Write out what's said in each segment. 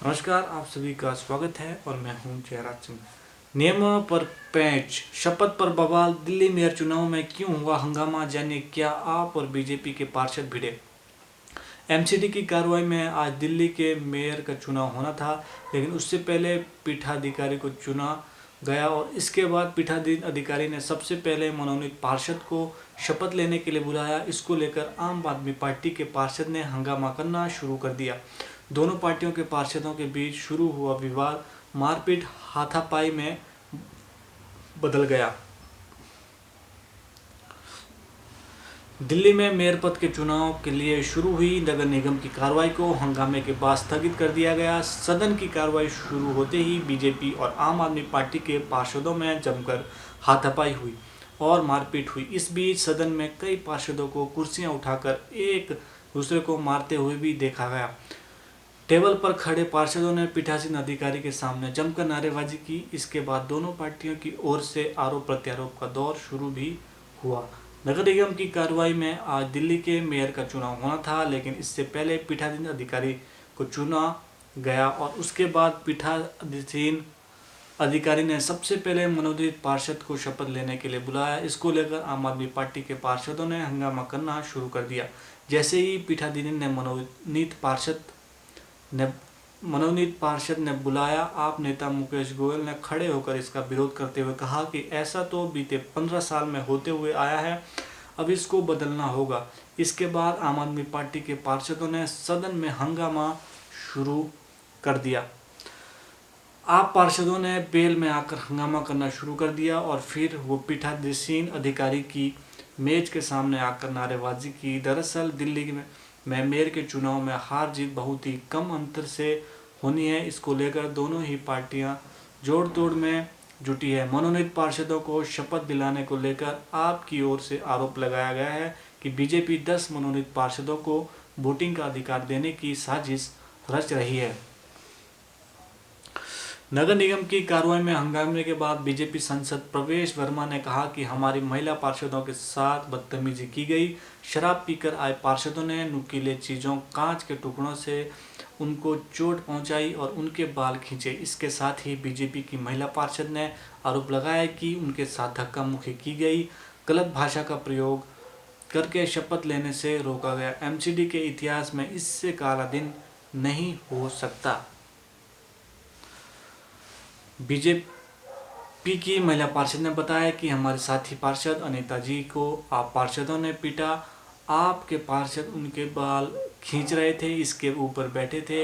नमस्कार, आप सभी का स्वागत है और मैं हूं जयराज सिंह। नियमों पर पेंच, शपथ पर बवाल, दिल्ली मेयर चुनाव में क्यों हुआ हंगामा, जानिए क्या आप और बीजेपी के पार्षद भिड़े। एमसीडी की कार्रवाई में आज दिल्ली के मेयर का चुनाव होना था, लेकिन उससे पहले पीठाधिकारी को चुना गया और इसके बाद पीठाधिकारी ने सबसे पहले मनोनीत पार्षद को शपथ लेने के लिए बुलाया। इसको लेकर आम आदमी पार्टी के पार्षद ने हंगामा करना शुरू कर दिया। दोनों पार्टियों के पार्षदों के बीच शुरू हुआ विवाद मारपीट हाथापाई में बदल गया। दिल्ली में मेयर पद के चुनाव के लिए शुरू हुई नगर निगम की कार्रवाई को हंगामे के बाद स्थगित कर दिया गया। सदन की कार्रवाई शुरू होते ही बीजेपी और आम आदमी पार्टी के पार्षदों में जमकर हाथापाई हुई और मारपीट हुई। इस बीच सदन में कई पार्षदों को कुर्सियां उठाकर एक दूसरे को मारते हुए भी देखा गया। टेबल पर खड़े पार्षदों ने पीठासीन अधिकारी के सामने जमकर नारेबाजी की। इसके बाद दोनों पार्टियों की ओर से आरोप प्रत्यारोप का दौर शुरू भी हुआ। नगर निगम की कार्रवाई में आज दिल्ली के मेयर का चुनाव होना था, लेकिन इससे पहले पीठासीन अधिकारी को चुना गया और उसके बाद पीठासीन अधिकारी ने सबसे पहले मनोनीत पार्षद को शपथ लेने के लिए बुलाया। इसको लेकर आम आदमी पार्टी के पार्षदों ने हंगामा करना शुरू कर दिया। जैसे ही पीठासीन ने मनोनीत पार्षद ने बुलाया, आप नेता मुकेश गोयल ने खड़े होकर इसका विरोध करते हुए कहा कि ऐसा तो बीते 15 साल में होते हुए आया है, अब इसको बदलना होगा। इसके बाद आम आदमी पार्टी के पार्षदों ने सदन में हंगामा शुरू कर दिया। आप पार्षदों ने बेल में आकर हंगामा करना शुरू कर दिया और फिर वो पीठासीन अधिकारी की मेज के सामने आकर नारेबाजी की। दरअसल दिल्ली में मेयर के चुनाव में हार जीत बहुत ही कम अंतर से होनी है। इसको लेकर दोनों ही पार्टियां जोड़ तोड़ में जुटी है। मनोनीत पार्षदों को शपथ दिलाने को लेकर आपकी ओर से आरोप लगाया गया है कि बीजेपी 10 मनोनीत पार्षदों को वोटिंग का अधिकार देने की साजिश रच रही है। नगर निगम की कार्रवाई में हंगामे के बाद बीजेपी सांसद प्रवेश वर्मा ने कहा कि हमारी महिला पार्षदों के साथ बदतमीजी की गई। शराब पीकर आए पार्षदों ने नुकीले चीज़ों, कांच के टुकड़ों से उनको चोट पहुंचाई और उनके बाल खींचे। इसके साथ ही बीजेपी की महिला पार्षद ने आरोप लगाया कि उनके साथ धक्का मुक्की की गई, गलत भाषा का प्रयोग करके शपथ लेने से रोका गया। एमसीडी के इतिहास में इससे काला दिन नहीं हो सकता। बीजेपी की महिला पार्षद ने बताया कि हमारे साथी पार्षद अनीता जी को आप पार्षदों ने पीटा। आपके पार्षद उनके बाल खींच रहे थे, इसके ऊपर बैठे थे।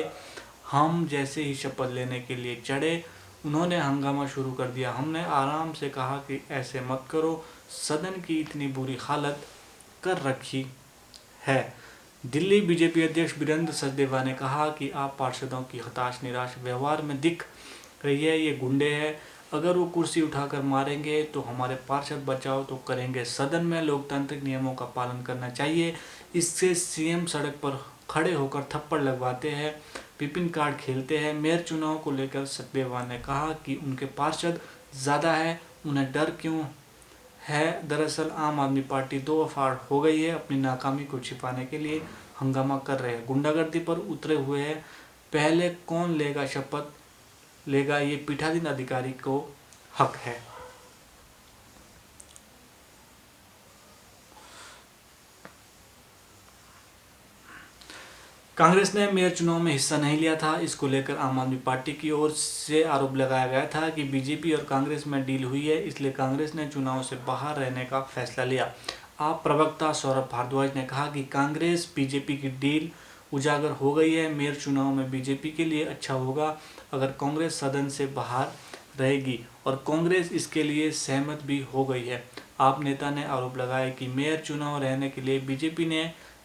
हम जैसे ही शपथ लेने के लिए चढ़े, उन्होंने हंगामा शुरू कर दिया। हमने आराम से कहा कि ऐसे मत करो, सदन की इतनी बुरी हालत कर रखी है। दिल्ली बीजेपी अध्यक्ष वीरेंद्र सचदेवा ने कहा कि आप पार्षदों की हताश निराश व्यवहार में दिख रही है, ये गुंडे हैं। अगर वो कुर्सी उठाकर मारेंगे तो हमारे पार्षद बचाव तो करेंगे। सदन में लोकतांत्रिक नियमों का पालन करना चाहिए। इससे सीएम सड़क पर खड़े होकर थप्पड़ लगवाते हैं, विपिन कार्ड खेलते हैं। मेयर चुनाव को लेकर सचदेवा ने कहा कि उनके पार्षद ज़्यादा है, उन्हें डर क्यों है। दरअसल आम आदमी पार्टी दो फाड़ हो गई है, अपनी नाकामी को छिपाने के लिए हंगामा कर रहे हैं, गुंडागर्दी पर उतरे हुए हैं। पहले कौन लेगा शपथ लेगा, ये पीठासीन अधिकारी को हक है। कांग्रेस ने मेयर चुनाव में हिस्सा नहीं लिया था। इसको लेकर आम आदमी पार्टी की ओर से आरोप लगाया गया था कि बीजेपी और कांग्रेस में डील हुई है, इसलिए कांग्रेस ने चुनाव से बाहर रहने का फैसला लिया। आप प्रवक्ता सौरभ भारद्वाज ने कहा कि कांग्रेस बीजेपी की डील उजागर हो गई है। मेयर चुनाव में बीजेपी के लिए अच्छा होगा अगर कांग्रेस सदन से बाहर रहेगी और कांग्रेस इसके लिए सहमत भी हो गई है। आप नेता ने आरोप लगाया कि मेयर चुनाव रहने के लिए बीजेपी ने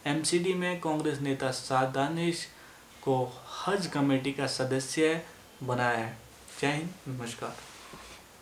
एमसीडी में कांग्रेस नेता साद दानिश को हज कमेटी का सदस्य बनाया है। जय हिंद, नमस्कार।